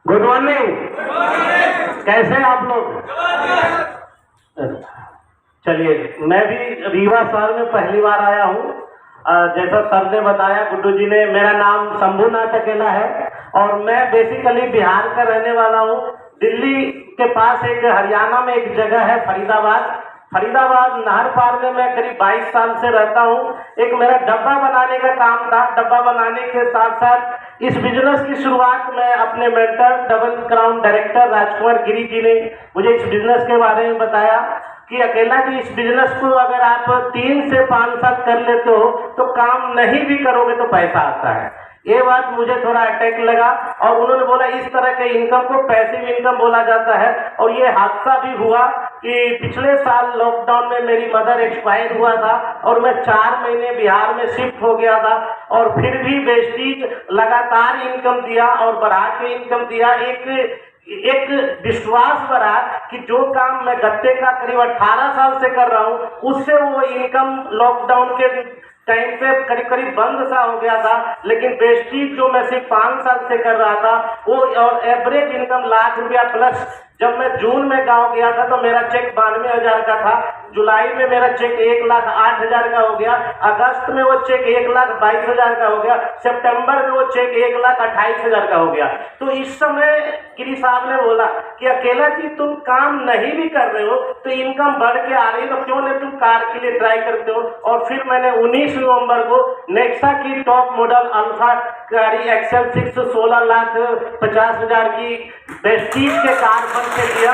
Good morning. कैसे हैं आप लोग? चलिए, मैं भी रीवा शहर में पहली बार आया हूँ। जैसा सर ने बताया, गुड्डू जी ने, मेरा नाम शंभूनाथ अकेला है और मैं बेसिकली बिहार का रहने वाला हूँ। दिल्ली के पास एक हरियाणा में एक जगह है फरीदाबाद नहर पार में मैं करीब 22 साल से रहता हूँ। एक मेरा डब्बा बनाने का काम था। डब्बा बनाने के साथ साथ इस बिजनेस की शुरुआत मैं अपने मेंटर डबल क्राउन डायरेक्टर राजकुमार गिरी जी ने मुझे इस बिजनेस के बारे में बताया कि अकेला जी, इस बिजनेस को अगर आप 3 से 5 साल कर लेते हो तो काम नहीं भी करोगे तो पैसा आता है। ये बात मुझे थोड़ा अटैक लगा और उन्होंने बोला इस तरह के इनकम को पैसिव इनकम बोला जाता है। और ये हादसा भी हुआ कि पिछले साल लॉकडाउन में मेरी मदर एक्सपायर हुआ था और मैं 4 महीने बिहार में शिफ्ट हो गया था और फिर भी वेस्टीज लगातार इनकम दिया और बढ़ा के इनकम दिया। एक विश्वास बढ़ा कि जो काम मैं गत्ते का करीब 18 साल से कर रहा हूँ उससे वो इनकम लॉकडाउन के टाइम पे करीब करीब बंद सा हो गया था, लेकिन वेस्टीज जो मैं सिर्फ 5 साल से कर रहा था वो और एवरेज इनकम लाख रुपया प्लस। जब मैं जून में गांव गया था तो मेरा चेक 92,000 का था, जुलाई में मेरा चेक 1,08,000 का हो गया, अगस्त में वो चेक 1,22,000 का हो गया, सितंबर में वो चेक 1,28,000 का हो गया। तो इस समय गिरी साहब ने बोला कि अकेला जी तुम काम नहीं भी कर रहे हो तो इनकम बढ़ के आ रही है, तो क्यों नहीं तुम कार के लिए ट्राई करते हो। और फिर मैंने 19 नवंबर को नेक्सा की टॉप मॉडल अल्फा गाड़ी एक्सेल 6 16,50,000 की वेस्टीज के कार फंड से लिया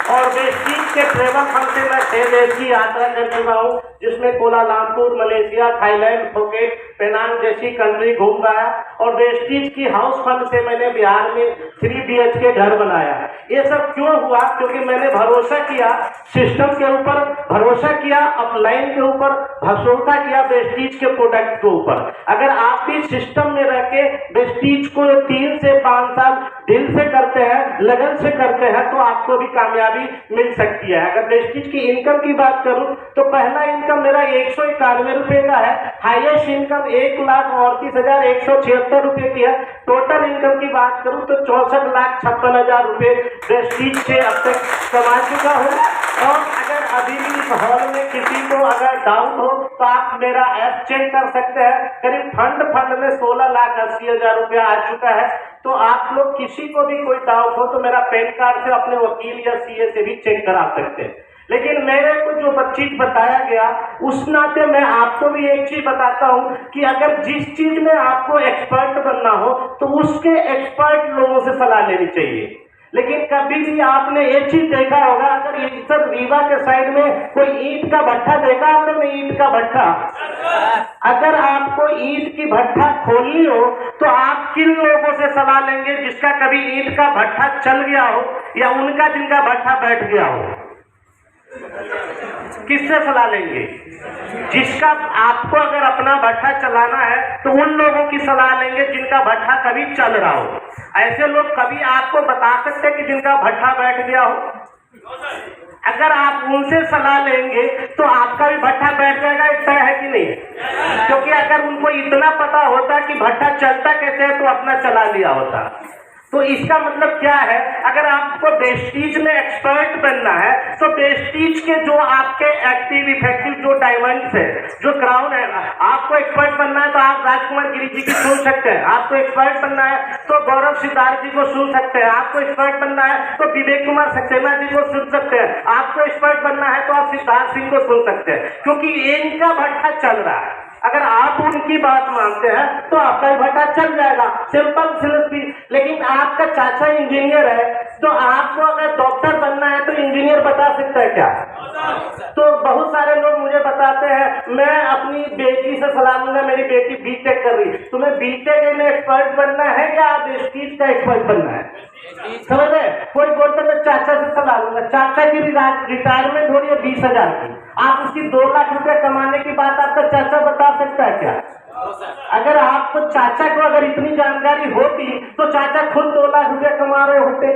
और वेस्टीज के ट्रेवल फंड से मैं 6 देश की यात्रा कर चुका हूँ, जिसमें Kuala Lumpur, Malaysia, Thailand, Phuket, Penang जैसी कंट्री घूम गया। और वेस्टीज की हाउस फंड से मैंने बिहार में 3 BHK घर बनाया। ये सब क्यों हुआ? क्योंकि मैंने भरोसा किया सिस्टम के ऊपर, भरोसा किया अपलाइन के ऊपर, भरोसा किया वेस्टीज के प्रोडक्ट के ऊपर। अगर आप भी सिस्टम में रह के वेस्टीज को 3 से 5 साल दिल से करते हैं, लगन से करते हैं, तो आपको भी कामयाबी मिल सकती है। अगर वेस्टीज की इनकम की बात करूं तो पहला इनकम मेरा 191 रुपए का है, हाईएस्ट इनकम 1,38,176 रुपए की है। टोटल इनकम की बात करूं तो 64,56,000 रुपए वेस्टीज से अब तक कमा चुका हूं। और अगर अभी भी इस हॉल में किसी को अगर डाउट हो तो आप मेरा ऐप चेक कर सकते हैं। करीब फंड में 16,80,000 रुपया आ चुका है। तो आप लोग किसी को भी कोई डाउट हो तो मेरा पैन कार्ड से अपने वकील या CA से भी चेक करा सकते हैं। लेकिन मेरे को जो चीज बताया गया उस नाते मैं आपको भी एक चीज बताता हूं कि अगर जिस चीज में आपको एक्सपर्ट बनना हो तो उसके एक्सपर्ट लोगों से सलाह लेनी चाहिए। लेकिन कभी भी आपने एक चीज देखा होगा, अगर इधर रीवा के साइड में कोई ईंट का भट्ठा देखा आपने, ईंट का भट्ठा, अगर आपको ईंट की भट्ठा खोलनी हो तो आप किन लोगों से सलाह लेंगे? जिसका कभी ईंट का भट्ठा चल गया हो या उनका जिनका भट्ठा बैठ गया हो? किससे सलाह लेंगे? जिसका आपको अगर अपना भट्ठा चलाना है तो उन लोगों की सलाह लेंगे जिनका भट्ठा कभी चल रहा हो। ऐसे लोग कभी आपको बता सकते हैं कि जिनका भट्ठा बैठ गया हो? अगर आप उनसे सलाह लेंगे तो आपका भी भट्ठा बैठ जाएगा, एक तय है कि नहीं? क्योंकि अगर उनको इतना पता होता कि भट्ठा चलता कैसे है तो अपना चला लिया होता। तो इसका मतलब क्या है? अगर आपको वेस्टीज में एक्सपर्ट बनना है तो वेस्टीज के जो आपके एक्टिव इफेक्टिव जो डायमंड्स है, जो क्राउन है, आपको एक्सपर्ट बनना है तो आप राजकुमार गिरी जी की सुन सकते हैं। आपको एक्सपर्ट बनना है तो गौरव सिद्धार्थ जी को सुन सकते हैं। आपको एक्सपर्ट बनना है तो विवेक कुमार सक्सेना जी को सुन सकते हैं। आपको एक्सपर्ट बनना है तो आप सिद्धार्थ सिंह को सुन सकते हैं, क्योंकि इनका भट्ठा चल रहा है। अगर आप उनकी बात मानते हैं तो आपका भट्ठा चल जाएगा, सिंपल फिलोसफी। लेकिन आपका चाचा इंजीनियर है तो आपको अगर डॉक्टर बनना है तो इंजीनियर बता सकता है क्या? तो बहुत सारे लोग मुझे बताते हैं, मैं अपनी बेटी से सलाह लूंगा, मेरी बेटी BTech कर रही, तुम्हें BTech में एक्सपर्ट बनना है या वेस्टीज का एक्सपर्ट बनना है? समझ रहे? कोई बोलता मैं चाचा से सलाह लूंगा, चाचा की रिटायरमेंट हो रही है 20,000 की, आप उसकी 2 लाख रुपए कमाने की बात आपका चाचा बता सकता है क्या? अगर आपको चाचा को अगर इतनी जानकारी होती तो चाचा खुद 2 लाख रुपए कमा रहे होते।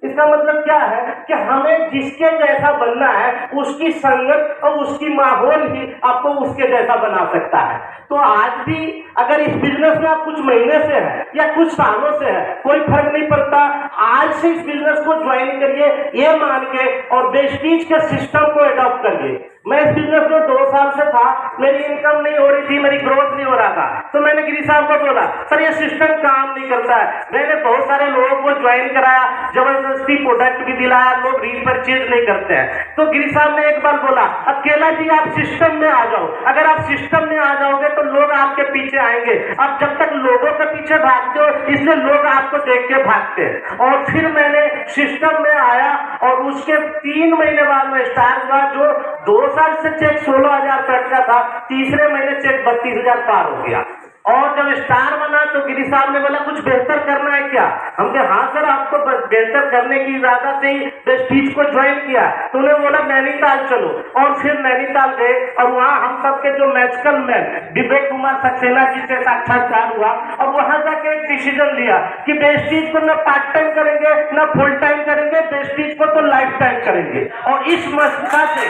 इसका मतलब क्या है कि हमें जिसके जैसा बनना है उसकी संगत और उसकी माहौल ही आपको उसके जैसा बना सकता है। तो आज भी अगर इस बिजनेस में आप कुछ महीने से है या कुछ सालों से है, कोई फर्क नहीं पड़ता, आज से इस बिजनेस को ज्वाइन करिए ये मान के और वेस्टीज के सिस्टम को अडॉप्ट करिए। मैं इस बिजनेस में 2 साल से था, मेरी इनकम नहीं हो रही थी, मेरी ग्रोथ नहीं हो रहा था, तो मैंने गिरी साहब को बोला सर ये सिस्टम काम नहीं करता है। मैंने बहुत सारे लोगों को ज्वाइन कराया, जबरदस्ती प्रोडक्ट भी दिलाया, लोग रीपरचेज नहीं करते हैं। तो गिरी साहब ने एक बार बोला अकेला जी आप सिस्टम में आ जाओ, अगर आप सिस्टम में आ जाओगे तो लोग आपके पीछे आएंगे, आप जब तक लोगों के पीछे भागते हो इसलिए लोग आपको देख के भागते हैं। और फिर मैंने सिस्टम में आया और उसके 3 महीने बाद में स्टार हुआ, जो 2 साल से चेक 16,000 कट का था, तीसरे महीने चेक 32,000 पार हो गया। और जब स्टार बना तो गिरी साहब ने बोला कुछ बेहतर करना है क्या? हम कहे हाँ सर आपको बेहतर करने की इरादा से ही वेस्टीज को ज्वाइन किया। तो उन्होंने बोला नैनीताल चलो, और फिर नैनीताल गए और वहाँ हम सबके जो मैजिकल मैन विवेक कुमार सक्सेना जी से साक्षात्कार हुआ और वहां जाके एक डिसीजन लिया कि वेस्टीज को न पार्ट टाइम करेंगे न फुल टाइम करेंगे, वेस्टीज को तो लाइफ टाइम करेंगे। और इस मंशा से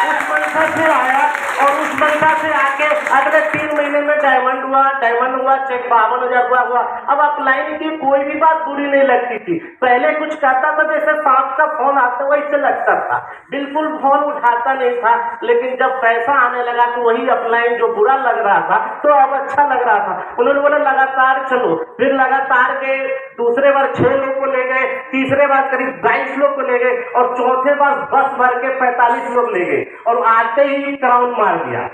उस मंशा से आया और उस मंशा से आके अगले 3 महीने में डायमंड हुआ, चेक 52,000 हुआ। अब अपलाइन की कोई भी बात बुरी नहीं लगती थी। पहले कुछ कहता था जैसे सांप का फोन आता वैसे लगता था, बिल्कुल फोन उठाता नहीं था, लेकिन जब पैसा आने लगा तो वही अपलाइन जो बुरा लग रहा था तो अब अच्छा लग रहा था। उन्होंने बोला लगातार चलो, फिर लगातार गए, दूसरे बार 6 लोग को ले गए, तीसरे बार करीब 22 लोग को ले गए और चौथे बार बस भर के 45 लोग ले गए और आते ही क्राउन मार दिया।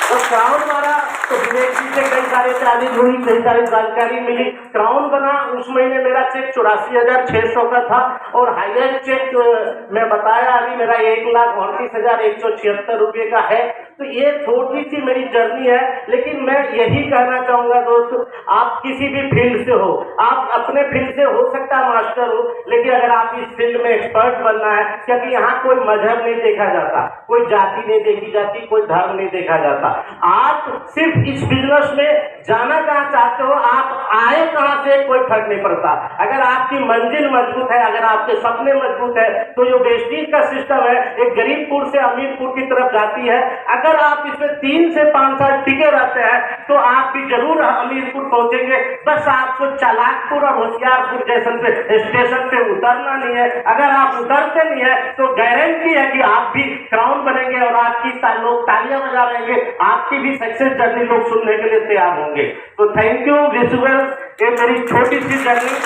तो क्राउन मारा तो विवेक जी से कई सारे चार्जेज हुई, कई सारी जानकारी मिली, क्राउन बना। उस महीने मेरा चेक 84,600 का था और हाईएस्ट चेक मैं बताया अभी मेरा 1,29,176 रुपये का है। तो ये थोड़ी सी मेरी जर्नी है, लेकिन मैं यही कहना चाहूंगा दोस्तों, आप किसी भी फील्ड से हो, आप अपने फील्ड से हो सकता है मास्टर हो, लेकिन अगर आप इस फील्ड में एक्सपर्ट बनना है, क्योंकि यहाँ कोई मजहब नहीं देखा जाता, कोई जाति नहीं देखी जाती, कोई धर्म नहीं देखा जाता। आप सिर्फ इस बिजनेस में जाना कहाँ चाहते हो, आप आए कहाँ से कोई फर्क नहीं पड़ता। अगर आपकी मंजिल मजबूत है, अगर आपके सपने मजबूत है, तो जो वेस्टीज का सिस्टम है एक गरीबपुर से अमीरपुर की तरफ जाती है। अगर आप इसमें 3 से 5 साल टिके रहते हैं तो आप भी जरूर अमीरपुर पहुंचेंगे। बस आपको चालाकपुर और होशियारपुर जैसन पे स्टेशन पे उतरना नहीं है। अगर आप उतरते नहीं है तो गारंटी है कि आप भी क्राउन बनेंगे और आपकी लोग तालियां बजा रहेंगे, आपकी भी सक्सेस जर्नी लोग सुनने के लिए तैयार होंगे। तो थैंक यू विजुअल, ये मेरी छोटी सी जर्नी।